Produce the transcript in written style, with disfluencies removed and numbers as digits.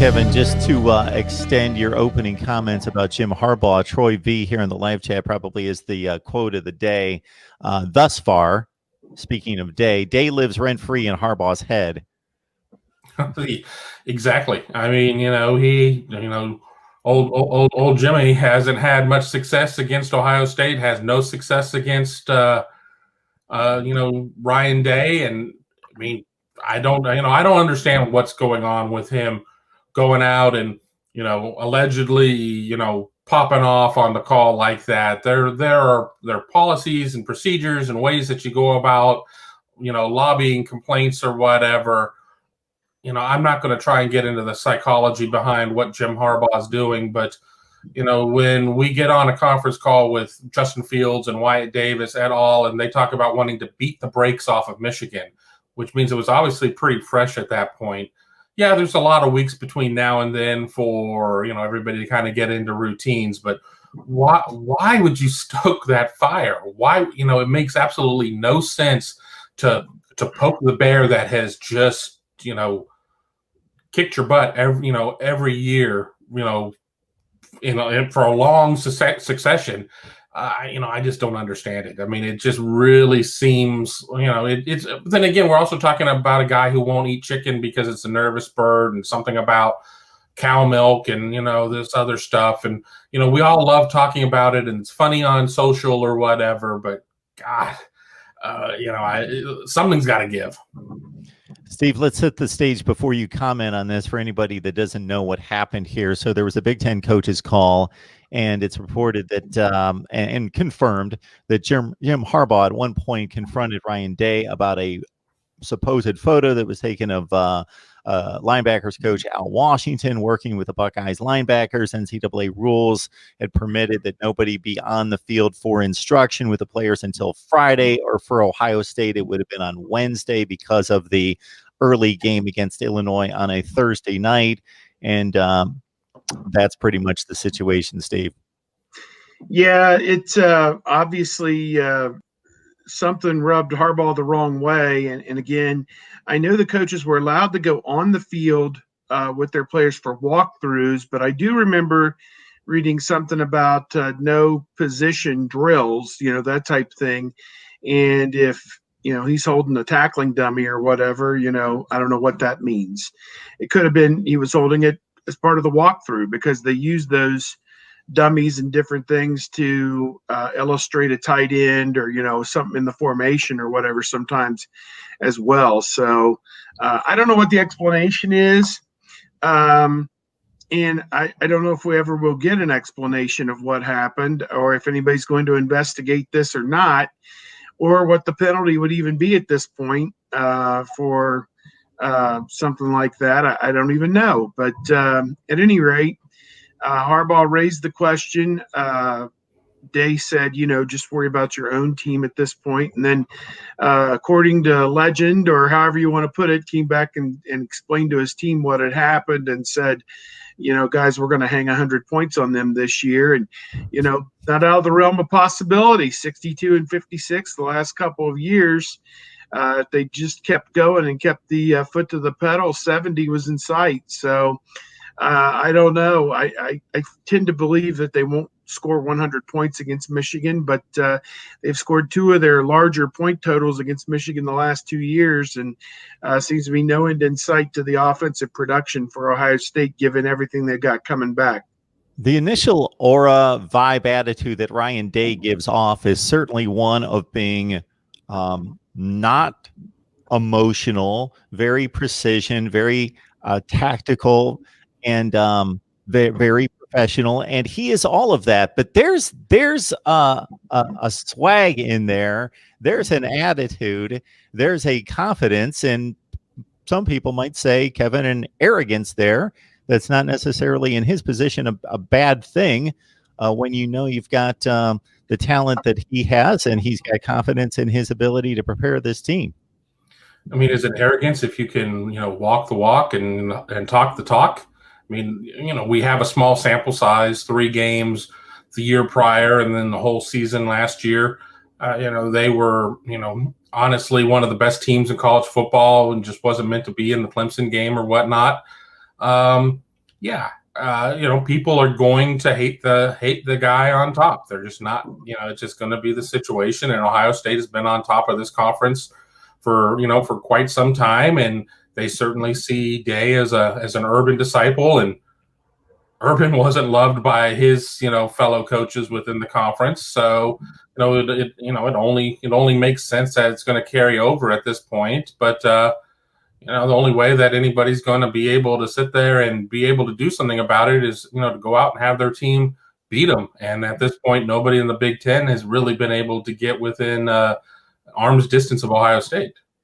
Kevin, just to extend your opening comments about Jim Harbaugh, Troy V here in the live chat probably is the quote of the day thus far. Speaking of day lives rent-free in Harbaugh's head. Exactly. I mean, old Jimmy hasn't had much success against Ohio State, has no success against, Ryan Day. And I mean, I don't understand what's going on with him going out and, allegedly, popping off on the call like that. There are policies and procedures and ways that you go about, lobbying complaints or whatever. I'm not going to try and get into the psychology behind what Jim Harbaugh is doing, but, when we get on a conference call with Justin Fields and Wyatt Davis et al., and they talk about wanting to beat the brakes off of Michigan, which means it was obviously pretty fresh at that point. Yeah, there's a lot of weeks between now and then for, everybody to kind of get into routines, but why would you stoke that fire? Why, it makes absolutely no sense to poke the bear that has just, kicked your butt every year, for a long succession. I just don't understand it. I mean, it just really seems, it's. Then again, we're also talking about a guy who won't eat chicken because it's a nervous bird, and something about cow milk and this other stuff. And we all love talking about it, and it's funny on social or whatever. But God, something's got to give. Steve, let's set the stage before you comment on this for anybody that doesn't know what happened here. So there was a Big Ten coaches call, and it's reported that and confirmed that Jim Harbaugh at one point confronted Ryan Day about a supposed photo that was taken of linebackers coach Al Washington working with the Buckeyes linebackers. NCAA rules had permitted that nobody be on the field for instruction with the players until Friday, or for Ohio State, it would have been on Wednesday because of the early game against Illinois on a Thursday night. And that's pretty much the situation, Steve. Yeah, it's obviously something rubbed Harbaugh the wrong way. And again, I know the coaches were allowed to go on the field with their players for walkthroughs, but I do remember reading something about no position drills, that type thing. And if, he's holding a tackling dummy or whatever, I don't know what that means. It could have been he was holding it as part of the walkthrough, because they use those dummies and different things to illustrate a tight end or something in the formation or whatever sometimes as well. So I don't know what the explanation is, and I don't know if we ever will get an explanation of what happened, or if anybody's going to investigate this or not, or what the penalty would even be at this point for something like that. I don't even know, but at any rate, Harbaugh raised the question. Day said, just worry about your own team at this point. And then, according to legend, or however you want to put it, came back and explained to his team what had happened and said, guys, we're going to hang 100 points on them this year. And, not out of the realm of possibility, 62 and 56 the last couple of years. They just kept going and kept the foot to the pedal. 70 was in sight. So, I don't know. I tend to believe that they won't score 100 points against Michigan, but they've scored two of their larger point totals against Michigan the last 2 years, and seems to be no end in sight to the offensive production for Ohio State, given everything they've got coming back. The initial aura, vibe, attitude that Ryan Day gives off is certainly one of being not emotional, very precision, very tactical, and very professional, and he is all of that. But there's a swag in there. There's an attitude. There's a confidence, and some people might say, Kevin, an arrogance there. That's not necessarily in his position a bad thing when you've got the talent that he has, and he's got confidence in his ability to prepare this team. I mean, is it arrogance if you can, walk the walk and talk the talk? I mean, we have a small sample size, 3 games the year prior, and then the whole season last year. They were, honestly, one of the best teams in college football, and just wasn't meant to be in the Clemson game or whatnot. Yeah, people are going to hate the guy on top. They're just not, it's just going to be the situation. And Ohio State has been on top of this conference for quite some time, and they certainly see Day as an Urban disciple, and Urban wasn't loved by his fellow coaches within the conference. So it only makes sense that it's going to carry over at this point. But the only way that anybody's going to be able to sit there and be able to do something about it is, to go out and have their team beat them. And at this point, nobody in the Big Ten has really been able to get within arm's distance of Ohio State.